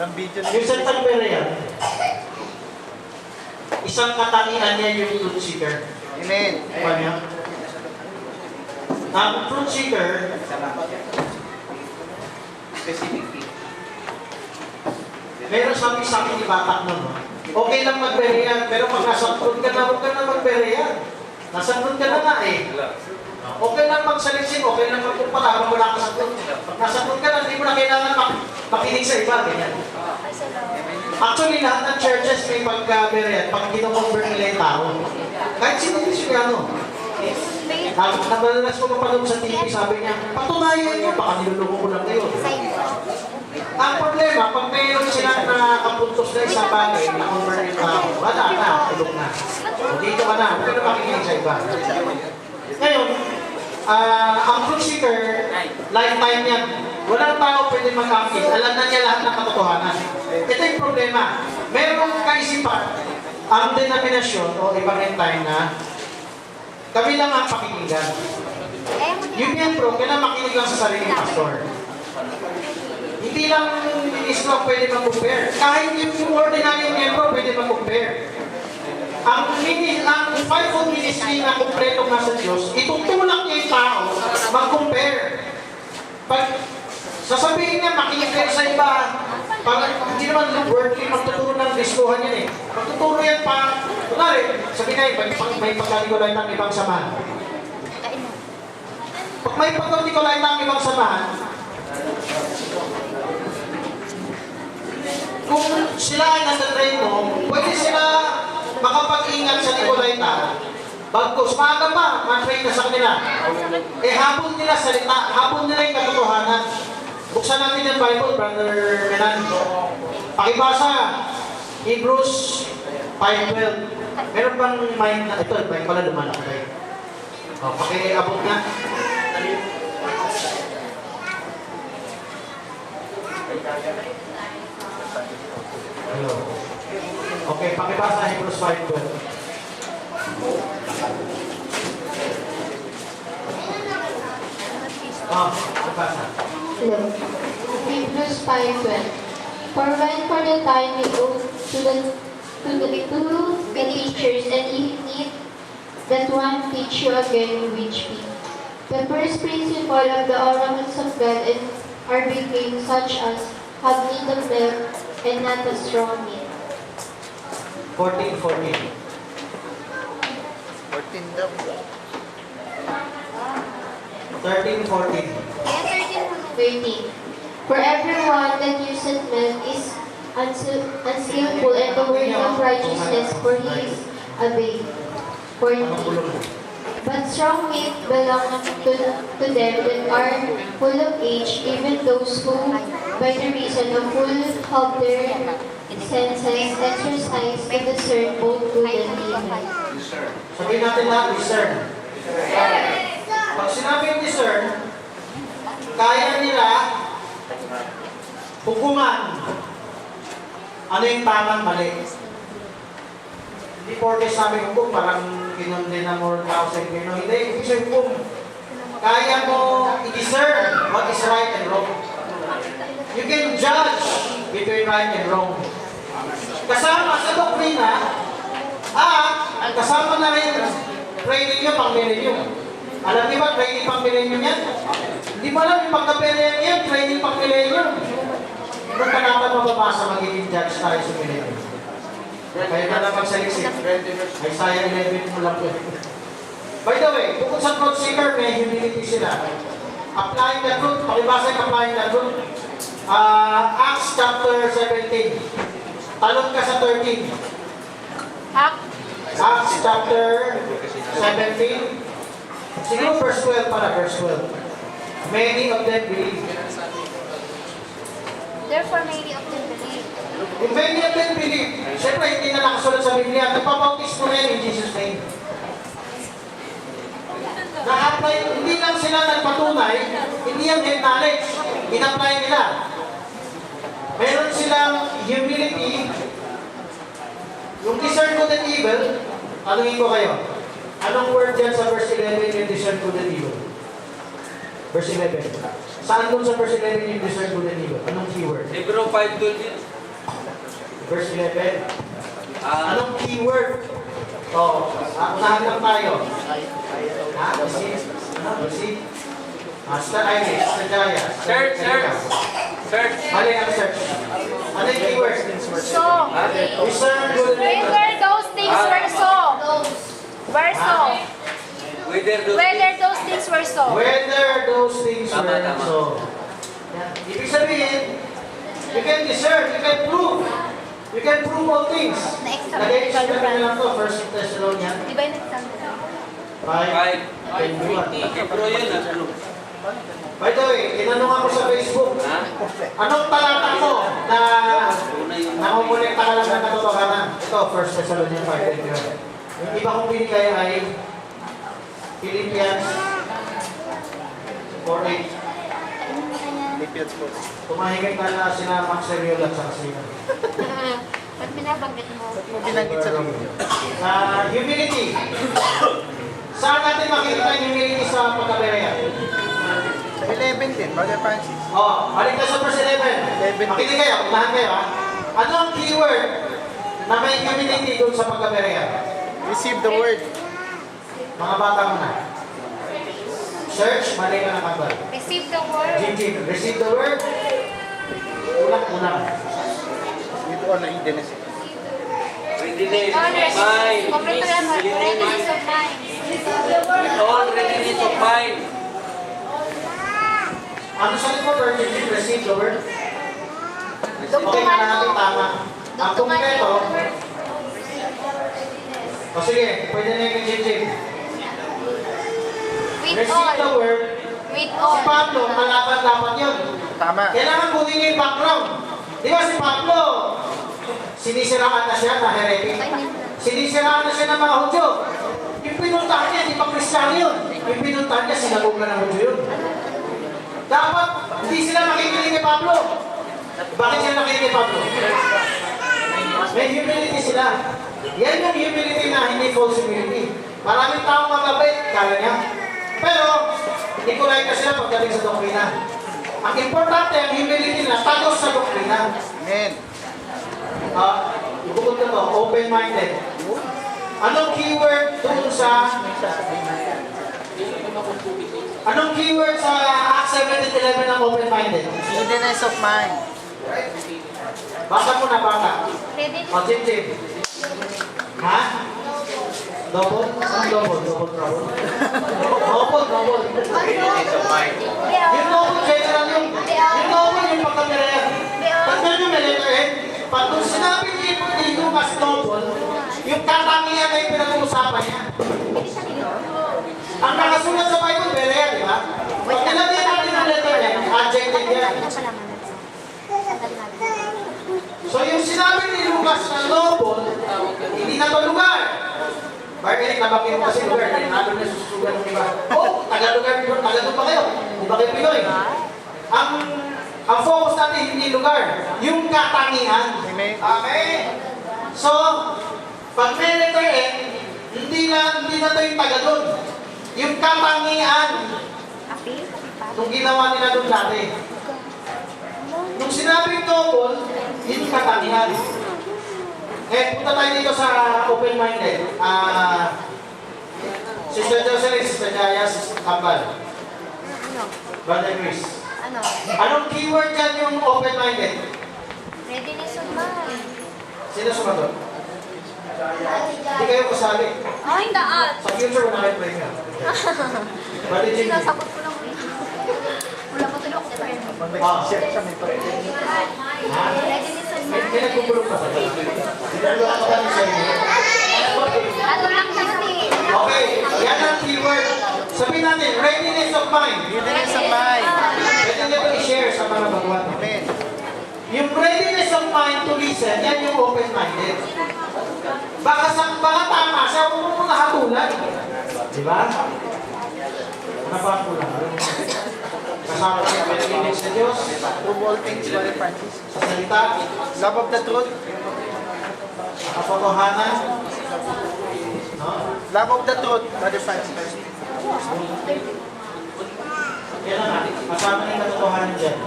Walang video na Yung Santang Berean, isang katangian niya yung fruit seeker. Amen. Diba niya? Ang fruit seeker, Specific. meron sa akin ni Batak nun. No? Okay lang magberean, pero pag nasa fruit ka na, huwag ka na magberean. Nasa fruit ka na nga eh. Okay lang magsaliksik, okay lang magkumpara habang wala ka sa fruit. Pag nasa fruit ka na, hindi mo na kailangan makinig sa iba. Ganyan. Actually, lahat ng churches may pagka-berean, pag kino-convert nila yung tao. Kahit sino Kristyano. Nabalalas ko mapanood sa TV, sabi niya, patunayan niyo, baka nilulungo ko lang kayo. Ang problema, pag mayroon silang nakapuntos na isang bagay, na-convert yung tao, wala na, tulog na. O dito ka na, huwag ka na makikinig sa iba. Ngayon, ang fruit seeker, lifetime yan. Walang tao pwede mag-active. Alam na niya lahat ng katotohanan. Ito yung problema. Merong kaisipan, ang denominasyon o ibang time na kami lang ang pakikinggan. Yung miyembro, kailangan makinig lang sa sarili ng pastor. Hindi lang ministro pwede mag-compare. Kahit yung ordinary miyembro pwede mag-compare. Ang fivefold ministry na kumpletong nasa Diyos, itutulak niya yung tao mag-compare. Pag sasabihin niya, makinig kayo sa iba, hindi naman worldly magtuturo ng diskuhan yan eh. Magtuturo yan pa, kunwari, sabi kayo, may pagkaligulay ng ibang samahan. Pag may pagkaligulay ng ibang samahan, kung sila ay nasa-train mo, pwede sila makapag-ingat sa Nicolaita. Bagkus, maaga pa, ma-train na sa kanila. Eh, habol nila salita, habol nila yung katotohanan. Buksan natin yung Bible, Brother Menan. Pakibasa, Hebrews 5:12. Meron bang mind na, ito, may pala lumalak tayo. O, pakiabot na. Hello. Okay, pakibasa Hebrews 5:12. Pakibasa. Hebrews 5:12. For when for the time we owe to the teachers, and if need that one teach you again which be. The first principle of the oracles of God and are became such as have need of milk and not a strong meat. 14. 14 daw. 13, 14. 13. For everyone that useth milk is unskillful in the word of righteousness, for he is a babe. 14. But strong meat belongs to them that are full of age, even those who, by the reason of full of their senses, exercise to discern both good and evil. Sabihin natin lahat, discern. Pag sinabing discern, kaya nila hukuman ano yung tamang mali. Hindi porke sabi hukum, parang kinundi na more thousand kino. Hindi, ibig sabihin hukum. Kaya mo i-discern what is right and wrong. You can judge between right and wrong. Kasama sa doktrina, at kasama na rin training nyo pang millennium. Alam niyo ba, training pang millennium yan? Hindi ba lang yung pagka-millennium yan, training pang millennium. Kung ka naman mababasa, magiging judge tayo sa millennium. Kaya ka na magsaliksik. Isaiah 11 mo lang po. By the way, tungkol sa truth seeker, may humility sila. Applying the truth, pakibasa yung applying the truth. Acts chapter 17. Talon ka sa 13. Acts chapter 17. Siguro verse 12 para, verse 12. Many of them believe. Therefore, many of them believe. If many of them believe, siyempre hindi na nakasulat sa Biblia, nagpapautis mo rin in Jesus' name. Na-apply, hindi lang sila nagpatunay, hindi yung head knowledge, in-apply nila. Meron silang humility, yung discern good and evil, tanungin ko kayo, anong word dyan sa verse 11 yung discern good and evil? Verse 11. Saan dun sa verse 11 yung discern good and evil? Anong keyword? Hebrew 5:12. Verse 11. Ah, Anong keyword? Oh, unahan lang tayo. Ha? Receive? Ano? Receive? Master Ivy, Master Jaya. search. Mali ang search. Ano yung keyword? So, Discern good and evil. whether those things were so. Were so. Whether those things were so. Whether those things Tama, were tama. so. Yan. Ibig sabihin, you can discern, you can prove. You can prove all things. Lagay ko na lang to, 1 Thessalonians Di ba yung nagsabi? 5, 21. Hebrew yun ah. By the way, tinanong ako sa Facebook, Ha? anong talata mo na Una yung nakukulikta ka lang ng katotohanan? Ito, 1 Thessalonians 5, 21. Yung iba kong binigay ay Philippians 4:8. Tumahigay ka na sina Max Seriol at saka sila. Ba't binabanggit mo? Binanggit sa video. Humility. Saan natin makikita yung humility sa pagkabereya? Sa 11 din, Brother Francis. Oh, balik ka sa verse 11. 11. Makinig kayo, unahan kayo ha. Ano ang keyword na may humility doon sa pagkabereya? Receive the word. Mga bata mo na. Search, mali ka ng kambal. Receive the word. Jim, receive the word. Ulang-ulang. Dito on na Genesis. readiness All of mind. Complete na lang. Readiness of mind. With all readiness of mind. Ano sa mo, Virgin Jim, receive the word? Okay, Dugtungan na natin mo. tama. Ang Dugtungan kumpleto, mo. o sige, pwede na yung Jim. With Receive the all. word. With Si all. Pablo, malaban-laban yun. Tama. Kailangan kunin niyo yung background. Di ba si Pablo, sinisiraan na siya na heretic. Sinisiraan na siya ng mga Hudyo. Yung pinuntahan niya, di pa Kristiyano yun. Yung pinuntahan niya, sinagoga ng Hudyo yun. Dapat, hindi sila makikinig kay Pablo. Bakit sila nakikinig kay Pablo? May humility sila. Yan yung humility na hindi false humility. Maraming taong mababait, kala niya. Pero, hindi ko like sila pagdating sa doktrina. Ang importante, ang humility na tagos sa doktrina. Amen. Ibukod ko to, open-minded. Anong keyword doon sa... Anong keyword sa Acts 17:11 ng open-minded? Eagerness of mind. Basa mo na bata. Readiness. O, Jim. Ha? Double? Saan double? Double trouble? Double. Readiness of mind. Yung double, general yung double yung pagkamiraya. Tandaan nyo, may letter N. Pag kung sinabi ni Lucas double, yung katangian na yung pinag-uusapan niya. Ang nakasulat sa Bible, Berea, di ba? Pag nilagyan natin ang letter N, adjective yan. So yung sinabi ni Lucas na double, hindi na to lugar. Barkelik, nabakin mo kasi lugar, dahil natin na sususugan ng iba. Oh, taga-lugar, taga-lugar pa kayo. Di ba kayo Pinoy? Ang focus natin hindi lugar, yung katangian. Amen. Amen. So, pag may letter N, hindi na to yung taga doon. Yung katangian, nung ginawa nila doon dati. Nung sinabing double, yung katangian. Eh, punta tayo dito sa open-minded. Sister Jocelyn, Sister Jaya, Sister Kambal. Brother Chris. Ano? Anong keyword dyan yung open-minded? Readiness of mind. Sino sumagot? Hindi kayo kasali. Ay, daan. Sa future, wala kayo pwede nga. Brother Jimmy. Sinasagot ko lang. Wala pa tuloy ako sa friend. Pag nag-share siya, may pag Ha? Readiness of May mind. nagpupulong pa sa'yo. Ginagawa ka ba ni sa inyo? Ano lang kasi? Okay, yan ang keyword. Sabihin natin, readiness of mind. Eagerness of mind. Pwede nyo ito i-share sa mga baguhan. Amen. Yung readiness of mind to listen, yan yung open-minded. Baka tama siya, huwag mo nakatulan. Di ba? Ano pa ang kulang? Kasama siya pag-ibig sa Diyos, Prove all things, Brother Francis. sa salita, Love of the truth. sa katotohanan. No? Love of the truth, Brother Francis. Yan na nga, kasama na yung katotohanan dyan.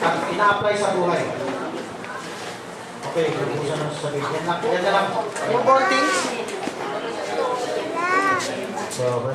At ina-apply sa buhay. Okay, gusto na sasabihin. Yan na lang. Yung all things? So,